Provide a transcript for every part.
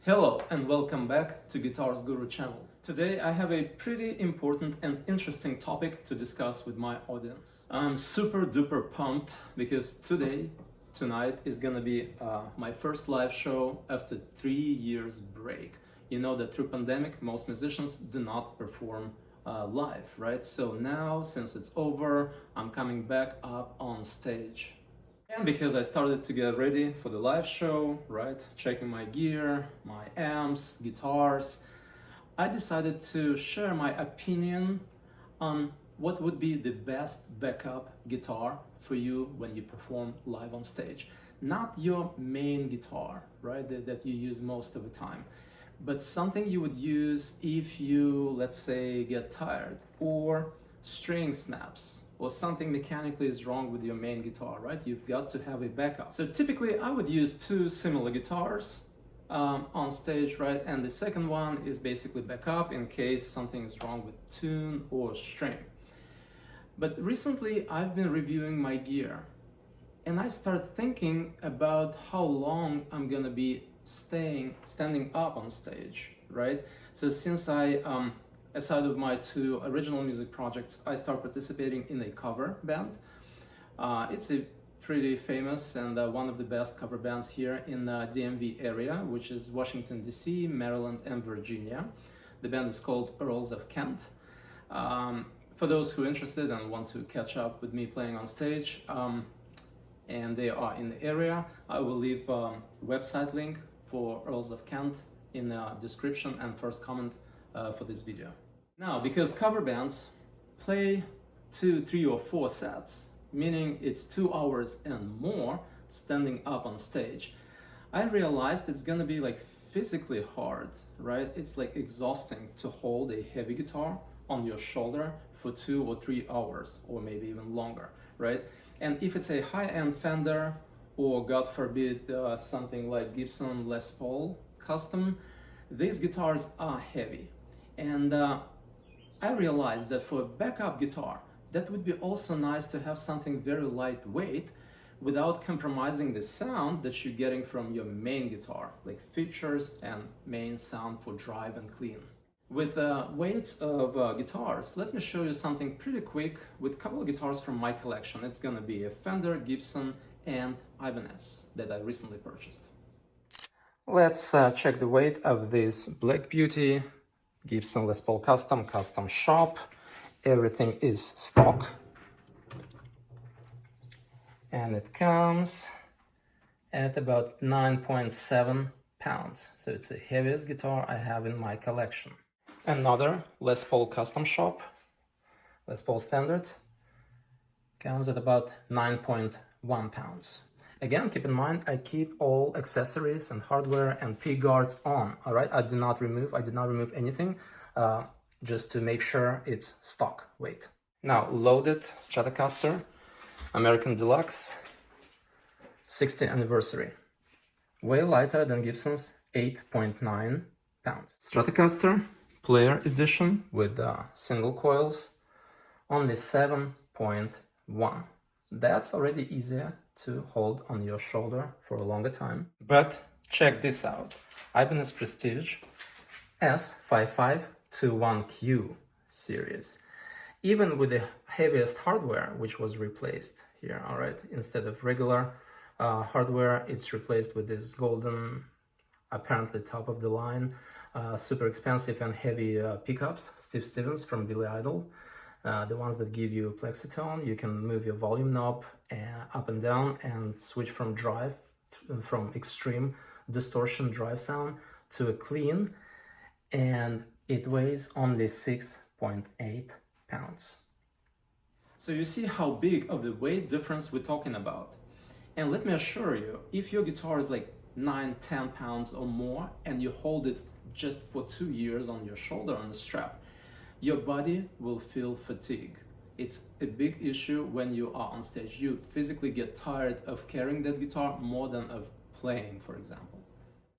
Hello and welcome back to Guitars Guru channel. Today I have a pretty important and interesting topic to discuss with my audience. I'm super duper pumped because tonight is gonna be my first live show after 3 years break. You know that through pandemic most musicians do not perform live, right? So now, since it's over, I'm coming back up on stage. And because I started to get ready for the live show, right, checking my gear, my amps, guitars, I decided to share my opinion on what would be the best backup guitar for you when you perform live on stage. Not your main guitar, right, that you use most of the time, but something you would use if you, let's say, get tired, or string snaps, or something mechanically is wrong with your main guitar, right? You've got to have a backup. So typically I would use two similar guitars on stage, right? And the second one is basically backup in case something is wrong with tune or string. But recently I've been reviewing my gear and I start thinking about how long I'm gonna be standing up on stage, right? So since aside of my two original music projects, I start participating in a cover band. It's a pretty famous and one of the best cover bands here in the DMV area, which is Washington, D.C., Maryland, and Virginia. The band is called Earls of Kent. For those who are interested and want to catch up with me playing on stage, and they are in the area, I will leave a website link for Earls of Kent in the description and first comment for this video. Now, because cover bands play 2, 3, or 4 sets, meaning it's 2 hours and more standing up on stage, I realized it's gonna be like physically hard, right? It's like exhausting to hold a heavy guitar on your shoulder for 2 or 3 hours, or maybe even longer, right? And if it's a high-end Fender, or God forbid something like Gibson Les Paul custom, these guitars are heavy. And I realized that for a backup guitar, that would be also nice to have something very lightweight without compromising the sound that you're getting from your main guitar, like features and main sound for drive and clean. With weights of guitars, let me show you something pretty quick with a couple of guitars from my collection. It's gonna be a Fender, Gibson, and Ibanez that I recently purchased. Let's check the weight of this Black Beauty Gibson Les Paul custom shop. Everything is stock, and it comes at about 9.7 pounds. So it's the heaviest guitar I have in my collection. Another Les Paul custom shop, Les Paul Standard, comes at about 9.1 pounds. Again, keep in mind, I keep all accessories and hardware and P guards on, all right? I did not remove anything, just to make sure it's stock weight. Now, loaded Stratocaster, American Deluxe, 60th anniversary. Way lighter than Gibson's, 8.9 pounds. Stratocaster, Player Edition with single coils, only 7.1. That's already easier to hold on your shoulder for a longer time. But check this out. Ibanez Prestige S5521Q series. Even with the heaviest hardware, which was replaced here, all right? Instead of regular hardware, it's replaced with this golden, apparently top of the line, super expensive and heavy pickups, Steve Stevens from Billy Idol. The ones that give you Plexi tone. You can move your volume knob up and down and switch from extreme distortion drive sound to a clean, and it weighs only 6.8 pounds. So you see how big of the weight difference we're talking about. And let me assure you, if your guitar is like 9-10 pounds or more and you hold it just for 2 years on your shoulder on the strap, your body will feel fatigue. It's a big issue when you are on stage. You physically get tired of carrying that guitar more than of playing, for example.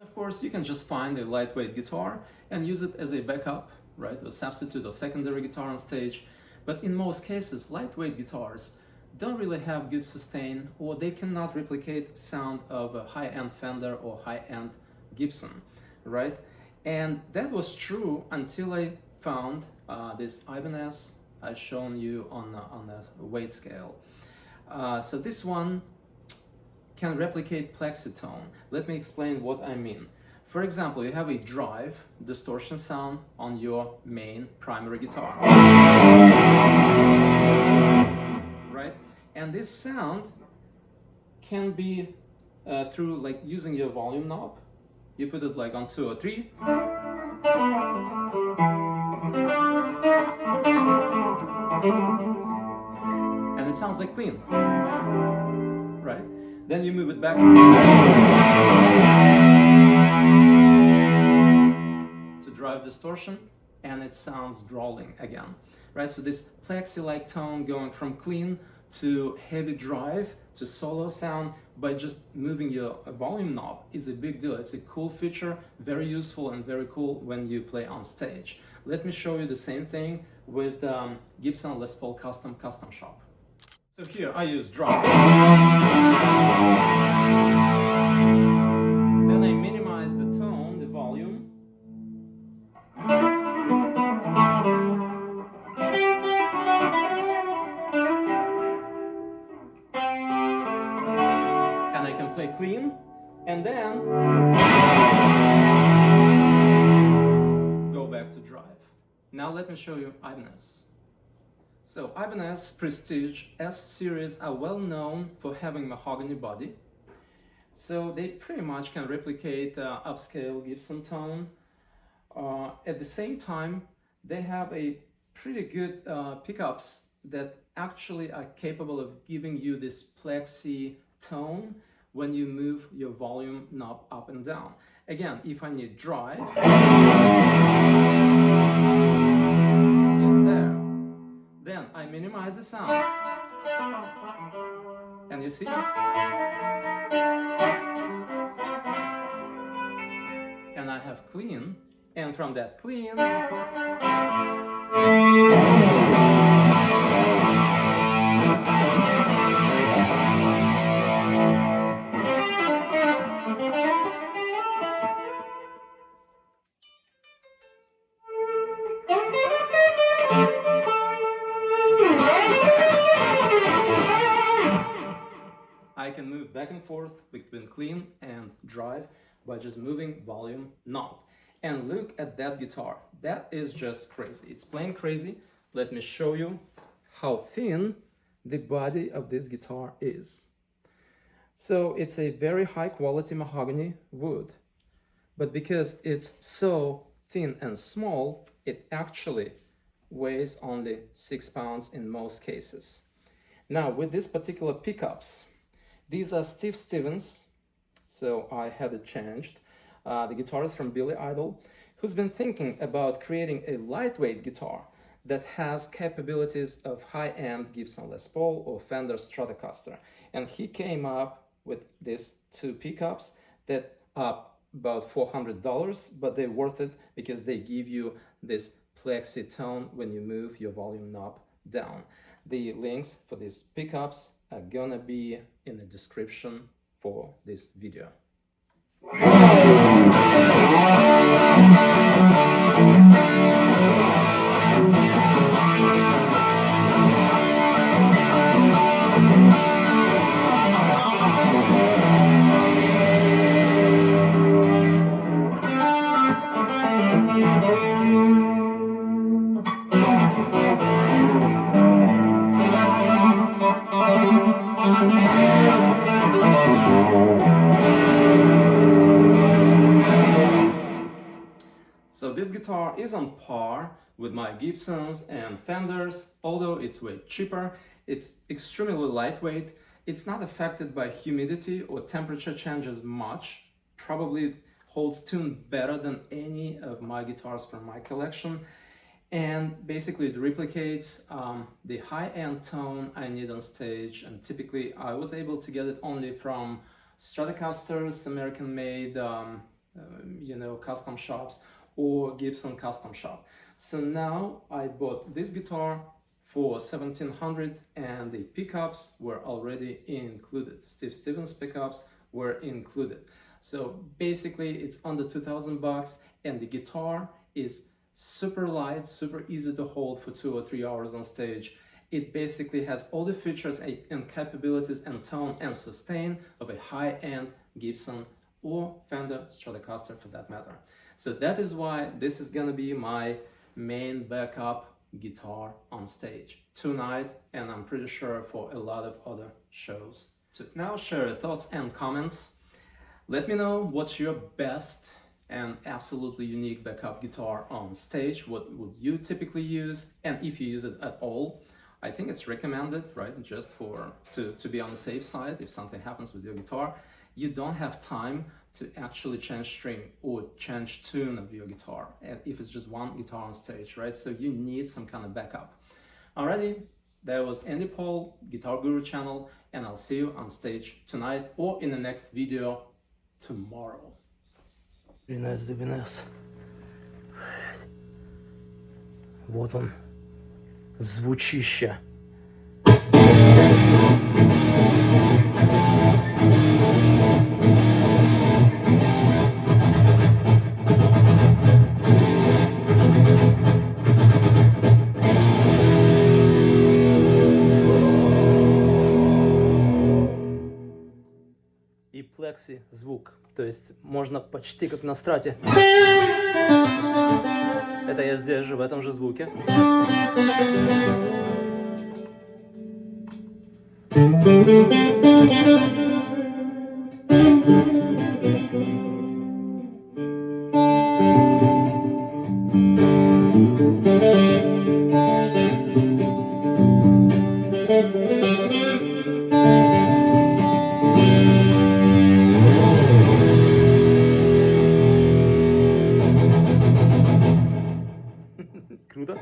Of course, you can just find a lightweight guitar and use it as a backup, right? A substitute or secondary guitar on stage. But in most cases, lightweight guitars don't really have good sustain, or they cannot replicate sound of a high-end Fender or high-end Gibson. right? And that was true until I found this Ibanez I've shown you on the weight scale. So this one can replicate Plexi tone. Let me explain what I mean. For example, you have a drive distortion sound on your main primary guitar, right? And this sound can be through like using your volume knob. You put it like on 2 or 3. And it sounds like clean, right? Then you move it back to drive distortion, and it sounds drawling again, right? So this Plexi-like tone going from clean to heavy drive to solo sound by just moving your volume knob is a big deal. It's a cool feature, very useful and very cool when you play on stage. Let me show you the same thing with Gibson Les Paul Custom Shop. So here I use drive. Then I minimize the tone, the volume. And I can play clean, and then go back to drive. Now let me show you Ibanez. So Ibanez Prestige S series are well known for having mahogany body. So they pretty much can replicate upscale Gibson tone. At the same time, they have a pretty good pickups that actually are capable of giving you this Plexi tone when you move your volume knob up and down. Again, if I need drive, it's there. Then I minimize the sound. And you see? And I have clean, and from that clean, I can move back and forth between clean and drive by just moving volume knob. And look at that guitar. That is just crazy. It's playing crazy. Let me show you how thin the body of this guitar is. So it's a very high quality mahogany wood, but because it's so thin and small, it actually weighs only 6 pounds in most cases. Now with these particular pickups, these are Steve Stevens, so I had it changed. The guitarist from Billy Idol, who's been thinking about creating a lightweight guitar that has capabilities of high-end Gibson Les Paul or Fender Stratocaster. And he came up with these two pickups that are about $400, but they're worth it because they give you this Plexi tone when you move your volume knob down. The links for these pickups are gonna be in the description for this video. So this guitar is on par with my Gibsons and Fenders, although it's way cheaper. It's extremely lightweight. It's not affected by humidity or temperature changes much. Probably holds tune better than any of my guitars from my collection. And basically it replicates the high-end tone I need on stage. And typically I was able to get it only from Stratocasters, American-made, custom shops, or Gibson custom shop. So now I bought this guitar for $1,700 and the pickups were already included. Steve Stevens pickups were included. So basically it's under 2,000 bucks, and the guitar is super light, super easy to hold for 2 or 3 hours on stage. It basically has all the features and capabilities and tone and sustain of a high-end Gibson or Fender Stratocaster for that matter. So that is why this is gonna be my main backup guitar on stage tonight, and I'm pretty sure for a lot of other shows too. Now share your thoughts and comments. Let me know what's your best and absolutely unique backup guitar on stage. What would you typically use, and if you use it at all. I think it's recommended, right? Just to be on the safe side. If something happens with your guitar, you don't have time to actually change string or change tune of your guitar, and if it's just one guitar on stage, right? So you need some kind of backup. Alrighty, that was AndyPaul, Guitar Guru channel, and I'll see you on stage tonight or in the next video tomorrow. Ibanez. Вот он, звучище. И Plexi звук, то есть можно почти как на страте. Это я здесь же, в этом же звуке. Круто?